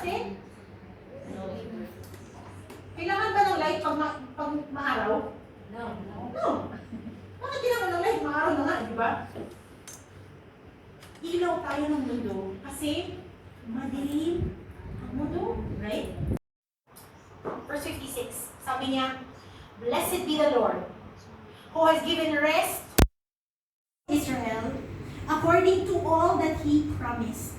it? Kailangan ba ng light pag maaraw? No. Bakit kailangan ng light? Maaraw na nga, di ba? Ilaw tayo ng mundo kasi madilim ang mundo, right? Verse 56, sabi niya, Blessed be the Lord, who has given rest to Israel according to all that He promised.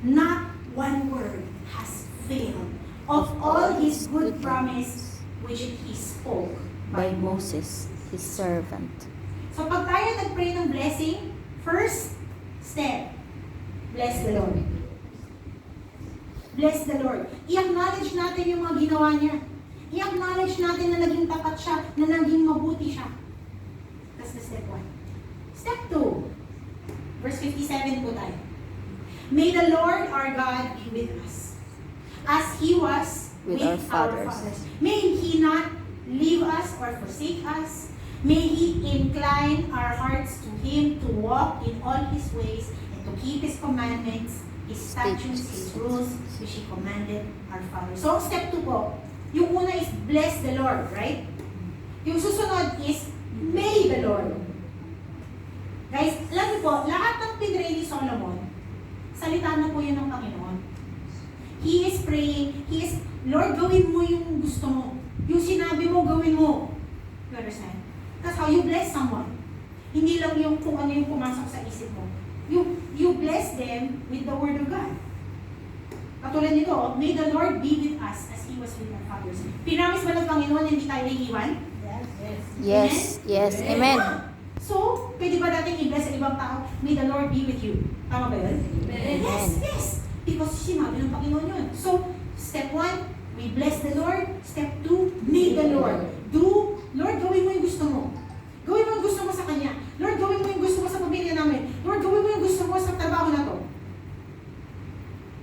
Not one word has failed of all His good promise which He spoke by Moses, His servant. So pag tayo nag-pray ng blessing, first step, bless the Lord. Bless the Lord. I-acknowledge natin yung mga ginawa niya. I-acknowledge natin na naging tapat siya, na naging mabuti siya. That's the step 1. Step 2. Verse 57 po tayo. May the Lord our God be with us, as He was with our fathers. May He not leave us or forsake us. May He incline our hearts to Him to walk in all His ways and to keep His commandments, His statutes, His rules, which He commanded our fathers. So, step 2 po. Yung una is bless the Lord, right? Yung susunod is may the Lord. Guys, alam niyo po, lahat ng pinray ni Solomon, salita na po yun ng Panginoon. He is praying, Lord, gawin mo yung gusto mo. Yung sinabi mo, gawin mo. You understand? That's how you bless someone. Hindi lang yung kung ano yung pumasok sa isip mo. You bless them with the Word of God. Katulad nito, may the Lord be with us as He was with our fathers. Pinamis ba ng Panginoon hindi tayo iiwan? Yes. Amen. So, pwede ba natin i-bless sa ibang tao? May the Lord be with you. Tama ba yun? Yes. Because sinabi ng Panginoon yun. So, step 1, we bless the Lord. Step 2, may the Lord. Lord, gawin mo yung gusto mo. Gawin mo yung gusto mo sa Kanya. Lord, gawin mo yung gusto mo sa pamilya namin. Lord, gawin mo yung gusto mo sa trabaho na to.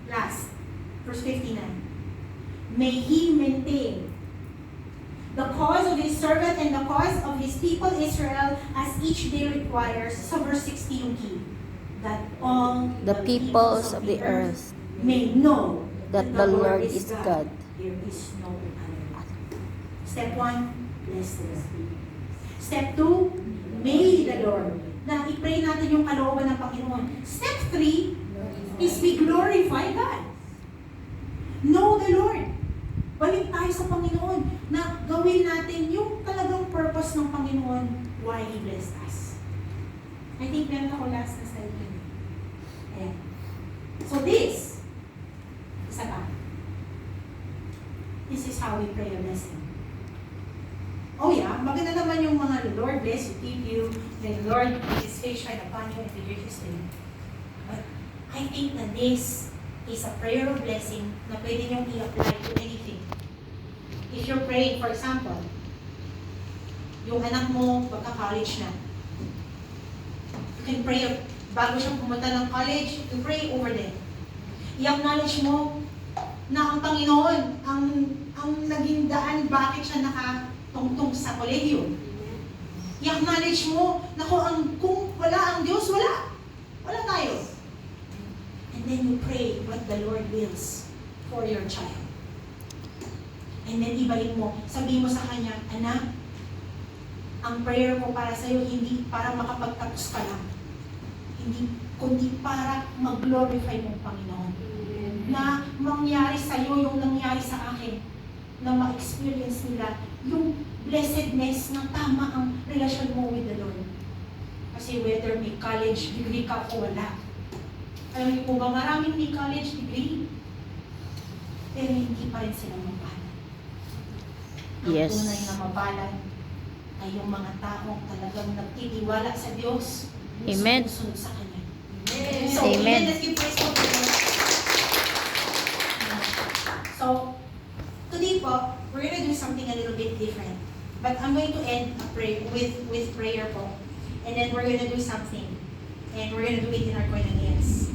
Last, verse 59. May He maintain the cause of His servant and the cause of His people Israel as each day requires. Sa verse 60 yung key. That all The peoples of the earth may know that the Lord is God. There is no other. Step 1, bless the Lord. Step 2, may the Lord. Na i-pray natin yung kalooban ng Panginoon. Step 3 is we glorify God. Know the Lord. Balik tayo sa Panginoon na gawin natin yung talagang purpose ng Panginoon why He blessed us. I think meron ako last na slide yun. Ayan. So this, isa pa. This is how we pray a blessing. Oh yeah, maganda naman yung mga Lord bless you, keep you, may the Lord make His face shine upon you and be gracious to you. But I think that this is a prayer of blessing na pwede niyong i-apply to anything. If you're praying, for example, yung anak mo pagka-college na, you can pray, bago siya pumunta ng college, you pray over them. I-acknowledge mo na ang Panginoon, ang naging daan, bakit siya nakatungtong sa kolehiyo. I-acknowledge mo na kung wala ang Diyos, wala tayo. And then you pray what the Lord wills for your child. And then ibalik mo, sabihin mo sa Kanya, Anak, ang prayer ko para sa'yo, hindi para makapagtapos ka lang. Kundi para mag-glorify mong Panginoon. Na mangyari sa'yo yung nangyari sa akin. Na ma-experience nila yung blessedness na tama ang relasyon mo with the Lord. Kasi whether may college degree ka o wala, alam niyo po ba, maraming may college degree, pero hindi pa rin sila mabalan. Yes. Ang tunay na mabalan ay yung mga taong talagang nagtitiwala sa Diyos. Amen. Sumusunod sa Kanya. Amen. So, Amen. Let's give praise for God. So, today po, we're gonna do something a little bit different. But I'm going to end a with prayer po. And then we're gonna do something. And we're gonna do it in our koinonias.